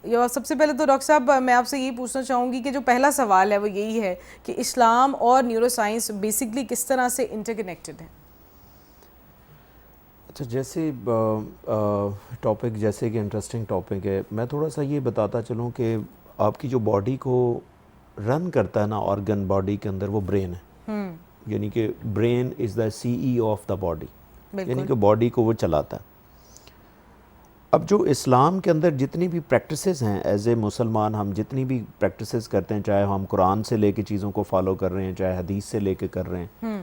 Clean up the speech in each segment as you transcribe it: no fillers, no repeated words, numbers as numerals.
سب سے پہلے تو ڈاکٹر صاحب میں آپ سے یہی پوچھنا چاہوں گی کہ جو پہلا سوال ہے وہ یہی ہے کہ اسلام اور نیورو سائنس بیسکلی کس طرح سے انٹر کنیکٹڈ ہیں؟ اچھا، جیسے ٹاپک جیسے کہ انٹرسٹنگ ٹاپک ہے، میں تھوڑا سا یہ بتاتا چلوں کہ آپ کی جو باڈی کو رن کرتا ہے نا آرگن باڈی کے اندر، وہ برین ہے. یعنی کہ brain is the C E O of the body, یعنی کہ باڈی کو وہ چلاتا ہے. اب جو اسلام کے اندر جتنی بھی پریکٹسز ہیں ایز اے مسلمان، ہم جتنی بھی پریکٹسز کرتے ہیں، چاہے ہم قرآن سے لے کے چیزوں کو فالو کر رہے ہیں، چاہے حدیث سے لے کے کر رہے ہیں،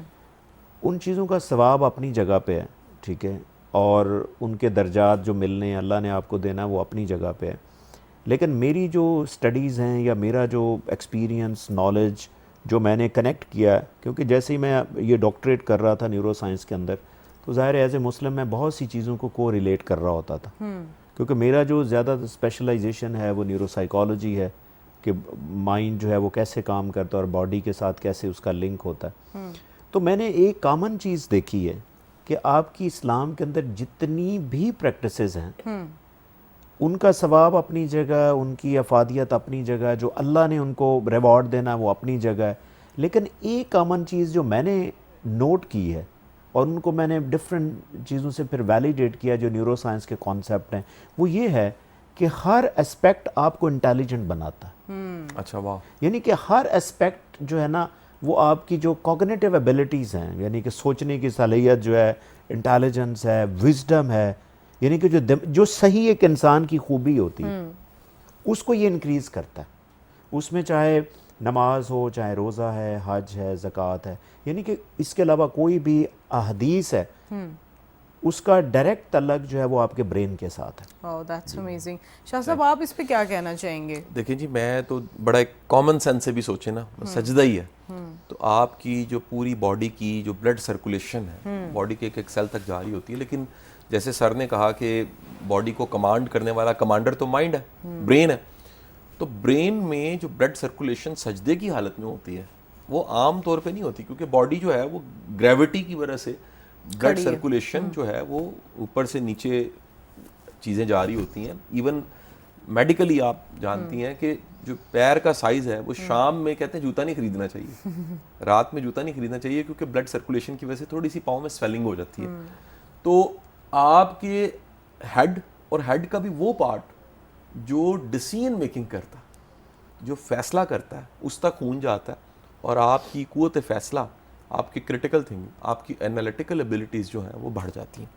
ان چیزوں کا ثواب اپنی جگہ پہ ہے، ٹھیک ہے، اور ان کے درجات جو ملنے ہیں اللہ نے آپ کو دینا وہ اپنی جگہ پہ ہے. لیکن میری جو سٹڈیز ہیں یا میرا جو ایکسپیرینس، نالج جو میں نے کنیکٹ کیا ہے، کیونکہ جیسے ہی میں یہ ڈاکٹریٹ کر رہا تھا نیورو سائنس کے اندر، تو ظاہر ہے ایز اے مسلم میں بہت سی چیزوں کو ریلیٹ کر رہا ہوتا تھا، کیونکہ میرا جو زیادہ اسپیشلائزیشن ہے وہ نیورو سائیکالوجی ہے، کہ مائنڈ جو ہے وہ کیسے کام کرتا ہے اور باڈی کے ساتھ کیسے اس کا لنک ہوتا ہے. تو میں نے ایک کامن چیز دیکھی ہے کہ آپ کی اسلام کے اندر جتنی بھی پریکٹسز ہیں ان کا ثواب اپنی جگہ، ان کی افادیت اپنی جگہ، جو اللہ نے ان کو ریوارڈ دینا وہ اپنی جگہ ہے. لیکن ایک کامن چیز جو میں نے نوٹ کی ہے اور ان کو میں نے ڈفرینٹ چیزوں سے پھر ویلیڈیٹ کیا جو نیورو سائنس کے کانسیپٹ ہیں، وہ یہ ہے کہ ہر اسپیکٹ آپ کو انٹیلیجنٹ بناتا ہے. اچھا، واہ. یعنی کہ ہر اسپیکٹ جو ہے نا وہ آپ کی جو کوگنیٹیو ایبیلٹیز ہیں، یعنی کہ سوچنے کی صلاحیت جو ہے، انٹیلیجنس ہے، وزڈم ہے، یعنی کہ جو صحیح ایک انسان کی خوبی ہوتی ہے اس کو یہ انکریز کرتا ہے. اس میں چاہے نماز ہو، چاہے روزہ ہے، حج ہے، زکوٰۃ ہے، یعنی کہ اس کے علاوہ کوئی بھی احادیث ہے، اس کا ڈائریکٹ تعلق جو ہے وہ آپ کے برین کے ساتھ ہے. Oh, that's amazing. شاہ صاحب آپ اس پہ کیا کہنا چاہیں گے؟ دیکھیں جی، میں تو بڑا ایک کامن سینس سے بھی سوچیں نا، سجدہ ہی ہے. تو آپ کی جو پوری باڈی کی جو بلڈ سرکولیشن ہے باڈی کے ایک سیل تک جاری ہوتی ہے، لیکن جیسے سر نے کہا کہ باڈی کو کمانڈ کرنے والا کمانڈر تو مائنڈ ہے، برین ہے. تو برین میں جو بلڈ سرکولیشن سجدے کی حالت میں ہوتی ہے وہ عام طور پہ نہیں ہوتی، کیونکہ باڈی جو ہے وہ گریوٹی کی وجہ سے بلڈ سرکولیشن جو ہے وہ اوپر سے نیچے چیزیں جاری ہوتی ہیں. ایون میڈیکلی آپ جانتی ہیں کہ جو پیر کا سائز ہے وہ شام میں کہتے ہیں جوتا نہیں خریدنا چاہیے، رات میں جوتا نہیں خریدنا چاہیے، کیونکہ بلڈ سرکولیشن کی وجہ سے تھوڑی سی پاؤں میں سویلنگ ہو جاتی ہے. تو آپ کے ہیڈ، اور ہیڈ کا بھی وہ پارٹ جو ڈیسیژن میکنگ کرتا ہے، جو فیصلہ کرتا ہے، اس تک خون جاتا ہے، اور آپ کی قوت فیصلہ، آپ کی کرٹیکل تھنکنگ، آپ کی انالیٹیکل ایبلٹیز جو ہیں وہ بڑھ جاتی ہیں.